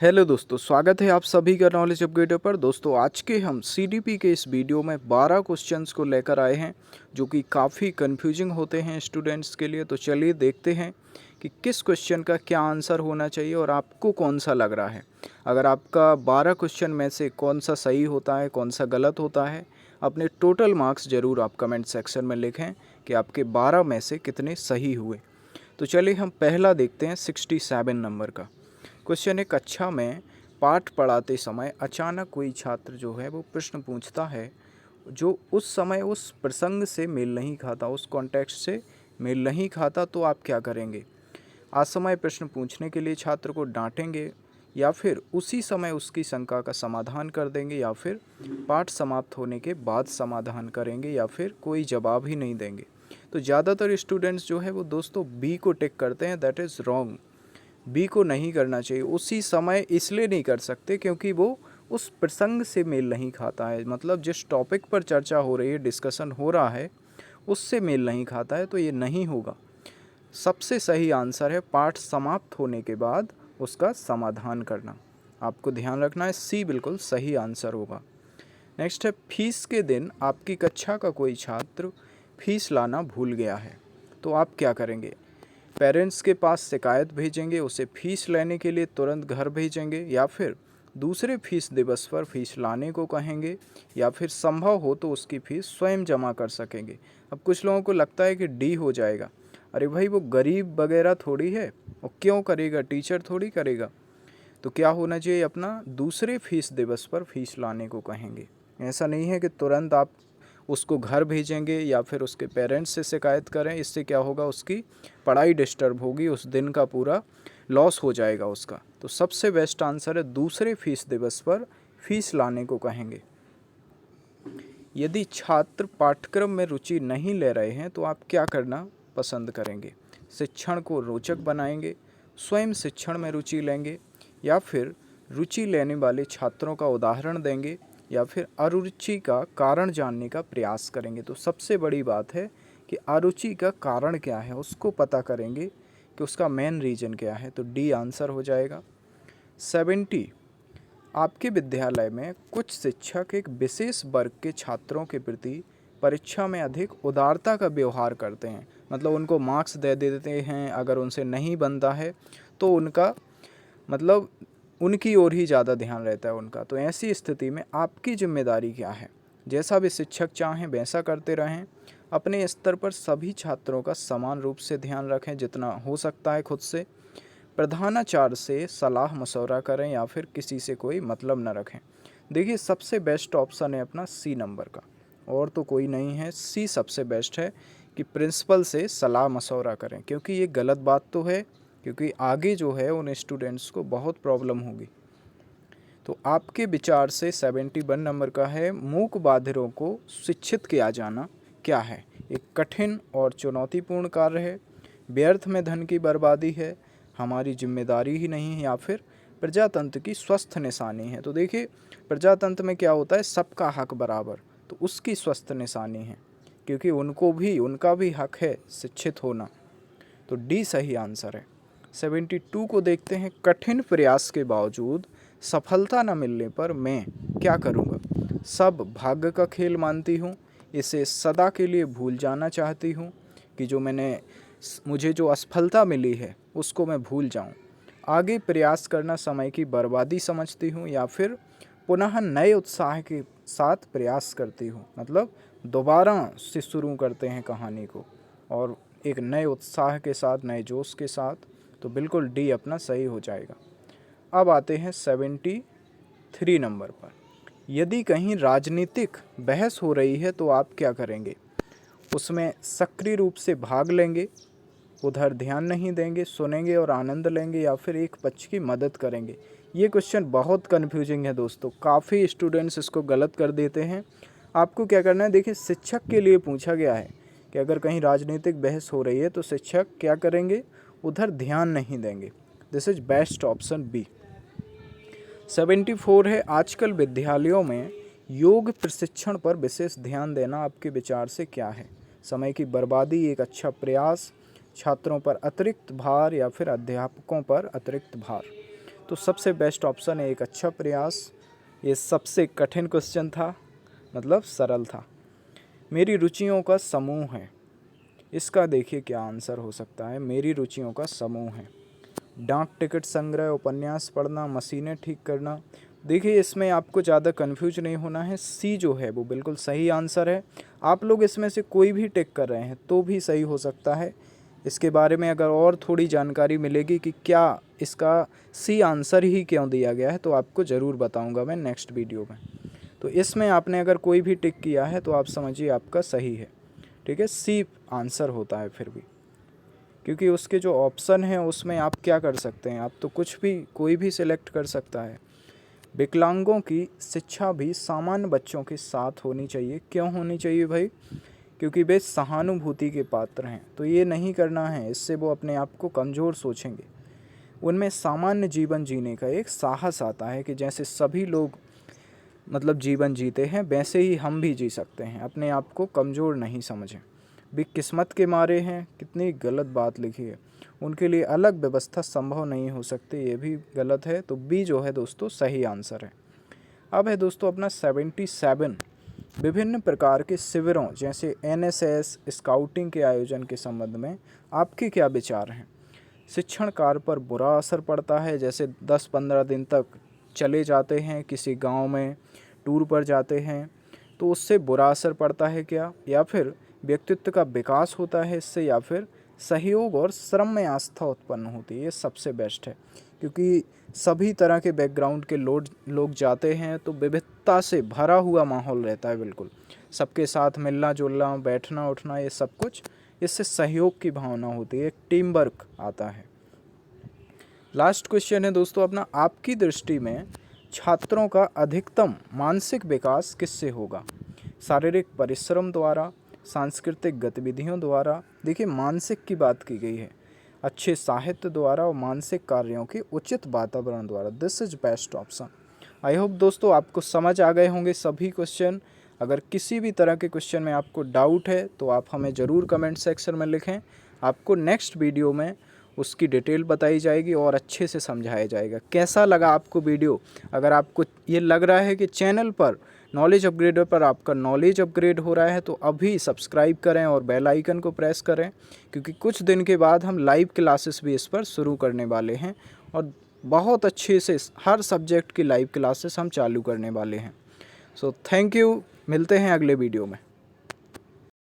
Hello दोस्तों, स्वागत है आप सभी का नॉलेज अपग्रेडर पर। दोस्तों, आज के हम सीडीपी के इस वीडियो में 12 क्वेश्चंस को लेकर आए हैं जो कि काफ़ी कंफ्यूजिंग होते हैं स्टूडेंट्स के लिए। तो चलिए देखते हैं कि किस क्वेश्चन का क्या आंसर होना चाहिए और आपको कौन सा लग रहा है। अगर आपका 12 क्वेश्चन में से कौन सा सही होता है, कौन सा गलत होता है, अपने टोटल मार्क्स ज़रूर आप कमेंट सेक्शन में लिखें कि आपके 12 में से कितने सही हुए। तो चलिए हम पहला देखते हैं 67 नंबर का क्वेश्चन है। कक्षा में पाठ पढ़ाते समय अचानक कोई छात्र जो है वो प्रश्न पूछता है जो उस समय उस प्रसंग से मेल नहीं खाता, उस कॉन्टेक्स्ट से मेल नहीं खाता, तो आप क्या करेंगे? असमय प्रश्न पूछने के लिए छात्र को डांटेंगे, या फिर उसी समय उसकी शंका का समाधान कर देंगे, या फिर पाठ समाप्त होने के बाद समाधान करेंगे, या फिर कोई जवाब ही नहीं देंगे? तो ज़्यादातर स्टूडेंट्स जो है वो दोस्तों बी को टिक करते हैं। That is wrong. बी को नहीं करना चाहिए। उसी समय इसलिए नहीं कर सकते क्योंकि वो उस प्रसंग से मेल नहीं खाता है, मतलब जिस टॉपिक पर चर्चा हो रही है, डिस्कशन हो रहा है, उससे मेल नहीं खाता है, तो ये नहीं होगा। सबसे सही आंसर है पाठ समाप्त होने के बाद उसका समाधान करना। आपको ध्यान रखना है, सी बिल्कुल सही आंसर होगा। नेक्स्ट है, फीस के दिन आपकी कक्षा का कोई छात्र फीस लाना भूल गया है, तो आप क्या करेंगे? पेरेंट्स के पास शिकायत भेजेंगे, उसे फ़ीस लेने के लिए तुरंत घर भेजेंगे, या फिर दूसरे फीस दिवस पर फीस लाने को कहेंगे, या फिर संभव हो तो उसकी फ़ीस स्वयं जमा कर सकेंगे। अब कुछ लोगों को लगता है कि डी हो जाएगा। अरे भाई, वो गरीब वगैरह थोड़ी है, वो क्यों करेगा, टीचर थोड़ी करेगा। तो क्या होना चाहिए, अपना दूसरे फीस दिवस पर फीस लाने को कहेंगे। ऐसा नहीं है कि तुरंत आप उसको घर भेजेंगे या फिर उसके पेरेंट्स से शिकायत करें। इससे क्या होगा, उसकी पढ़ाई डिस्टर्ब होगी, उस दिन का पूरा लॉस हो जाएगा उसका। तो सबसे बेस्ट आंसर है दूसरे फीस दिवस पर फीस लाने को कहेंगे। यदि छात्र पाठ्यक्रम में रुचि नहीं ले रहे हैं तो आप क्या करना पसंद करेंगे? शिक्षण को रोचक बनाएंगे, स्वयं शिक्षण में रुचि लेंगे, या फिर रुचि लेने वाले छात्रों का उदाहरण देंगे, या फिर अरुचि का कारण जानने का प्रयास करेंगे? तो सबसे बड़ी बात है कि अरुचि का कारण क्या है, उसको पता करेंगे कि उसका मेन रीज़न क्या है। तो डी आंसर हो जाएगा। 70, आपके विद्यालय में कुछ शिक्षक एक विशेष वर्ग के छात्रों के प्रति परीक्षा में अधिक उदारता का व्यवहार करते हैं, मतलब उनको मार्क्स दे देते हैं, अगर उनसे नहीं बनता है तो उनका मतलब उनकी ओर ही ज़्यादा ध्यान रहता है उनका। तो ऐसी स्थिति में आपकी जिम्मेदारी क्या है? जैसा भी शिक्षक चाहें वैसा करते रहें, अपने स्तर पर सभी छात्रों का समान रूप से ध्यान रखें जितना हो सकता है खुद से, प्रधानाचार्य से सलाह मशवरा करें, या फिर किसी से कोई मतलब न रखें। देखिए, सबसे बेस्ट ऑप्शन है अपना सी नंबर का, और तो कोई नहीं है। सी सबसे बेस्ट है कि प्रिंसिपल से सलाह मशवरा करें, क्योंकि ये गलत बात तो है, क्योंकि आगे जो है उन स्टूडेंट्स को बहुत प्रॉब्लम होगी। तो आपके विचार से 71 नंबर का है, मूक बधिरों को शिक्षित किया जाना क्या है? एक कठिन और चुनौतीपूर्ण कार्य है, व्यर्थ में धन की बर्बादी है, हमारी जिम्मेदारी ही नहीं है, या फिर प्रजातंत्र की स्वस्थ निशानी है। तो देखिए, प्रजातंत्र में क्या होता है, सबका हक बराबर, तो उसकी स्वस्थ निशानी है, क्योंकि उनका भी हक है शिक्षित होना। तो डी सही आंसर है। 72 को देखते हैं, कठिन प्रयास के बावजूद सफलता न मिलने पर मैं क्या करूँगा? सब भाग्य का खेल मानती हूँ, इसे सदा के लिए भूल जाना चाहती हूँ, कि जो मुझे जो असफलता मिली है उसको मैं भूल जाऊँ। आगे प्रयास करना समय की बर्बादी समझती हूँ, या फिर पुनः नए उत्साह के साथ प्रयास करती हूँ, मतलब दोबारा से शुरू करते हैं कहानी को और एक नए उत्साह के साथ, नए जोश के साथ। तो बिल्कुल डी अपना सही हो जाएगा। अब आते हैं 73 नंबर पर। यदि कहीं राजनीतिक बहस हो रही है तो आप क्या करेंगे? उसमें सक्रिय रूप से भाग लेंगे, उधर ध्यान नहीं देंगे, सुनेंगे और आनंद लेंगे, या फिर एक पक्ष की मदद करेंगे? ये क्वेश्चन बहुत कन्फ्यूजिंग है दोस्तों, काफ़ी स्टूडेंट्स इसको गलत कर देते हैं। आपको क्या करना है, देखिए, शिक्षक के लिए पूछा गया है कि अगर कहीं राजनीतिक बहस हो रही है तो शिक्षक क्या करेंगे? उधर ध्यान नहीं देंगे। This is best option B. 74 है, आजकल विद्यालयों में योग प्रशिक्षण पर विशेष ध्यान देना आपके विचार से क्या है? समय की बर्बादी, एक अच्छा प्रयास, छात्रों पर अतिरिक्त भार, या फिर अध्यापकों पर अतिरिक्त भार? तो सबसे बेस्ट ऑप्शन है एक अच्छा प्रयास। ये सबसे कठिन क्वेश्चन था, मतलब सरल था। मेरी रुचियों का समूह है, इसका देखिए क्या आंसर हो सकता है। मेरी रुचियों का समूह है, डाक टिकट संग्रह, उपन्यास पढ़ना, मशीनें ठीक करना। देखिए इसमें आपको ज़्यादा कंफ्यूज नहीं होना है, सी जो है वो बिल्कुल सही आंसर है। आप लोग इसमें से कोई भी टिक कर रहे हैं तो भी सही हो सकता है। इसके बारे में अगर और थोड़ी जानकारी मिलेगी कि क्या इसका सी आंसर ही क्यों दिया गया है तो आपको ज़रूर बताऊंगा मैं नेक्स्ट वीडियो में। तो इसमें आपने अगर कोई भी टिक किया है तो आप समझिए आपका सही है, ठीक है। सी आंसर होता है फिर भी, क्योंकि उसके जो ऑप्शन हैं उसमें आप क्या कर सकते हैं, आप तो कुछ भी कोई भी सिलेक्ट कर सकता है। विकलांगों की शिक्षा भी सामान्य बच्चों के साथ होनी चाहिए। क्यों होनी चाहिए भाई? क्योंकि वे सहानुभूति के पात्र हैं। तो ये नहीं करना है, इससे वो अपने आप को कमज़ोर सोचेंगे। उनमें सामान्य जीवन जीने का एक साहस आता है कि जैसे सभी लोग मतलब जीवन जीते हैं वैसे ही हम भी जी सकते हैं, अपने आप को कमज़ोर नहीं समझें। भी किस्मत के मारे हैं, कितनी गलत बात लिखी है। उनके लिए अलग व्यवस्था संभव नहीं हो सकती, ये भी गलत है। तो बी जो है दोस्तों सही आंसर है। अब है दोस्तों अपना 77 विभिन्न प्रकार के शिविरों जैसे NSS स्काउटिंग के आयोजन के संबंध में आपके क्या विचार हैं? शिक्षण कार्य पर बुरा असर पड़ता है, जैसे 10-15 दिन तक चले जाते हैं किसी गांव में, टूर पर जाते हैं, तो उससे बुरा असर पड़ता है क्या? या फिर व्यक्तित्व का विकास होता है इससे, या फिर सहयोग और श्रम में आस्था उत्पन्न होती है? ये सबसे बेस्ट है, क्योंकि सभी तरह के बैकग्राउंड के लोग जाते हैं तो विविधता से भरा हुआ माहौल रहता है, बिल्कुल सबके साथ मिलना जुलना, बैठना उठना, ये सब कुछ, इससे सहयोग की भावना होती है, एक टीम वर्क आता है। लास्ट क्वेश्चन है दोस्तों अपना, आपकी दृष्टि में छात्रों का अधिकतम मानसिक विकास किससे होगा? शारीरिक परिश्रम द्वारा, सांस्कृतिक गतिविधियों द्वारा, देखिए मानसिक की बात की गई है, अच्छे साहित्य द्वारा और मानसिक कार्यों के उचित वातावरण द्वारा। This is best option. I hope दोस्तों आपको समझ आ गए होंगे सभी क्वेश्चन। अगर किसी भी तरह के क्वेश्चन में आपको डाउट है तो आप हमें ज़रूर कमेंट सेक्शन में लिखें, आपको नेक्स्ट वीडियो में उसकी डिटेल बताई जाएगी और अच्छे से समझाया जाएगा। कैसा लगा आपको वीडियो? अगर आपको ये लग रहा है कि चैनल पर नॉलेज अपग्रेडर पर आपका नॉलेज अपग्रेड हो रहा है तो अभी सब्सक्राइब करें और बेल आइकन को प्रेस करें, क्योंकि कुछ दिन के बाद हम लाइव क्लासेस भी इस पर शुरू करने वाले हैं और बहुत अच्छे से हर सब्जेक्ट की लाइव क्लासेस हम चालू करने वाले हैं। सो थैंक यू, मिलते हैं अगले वीडियो में।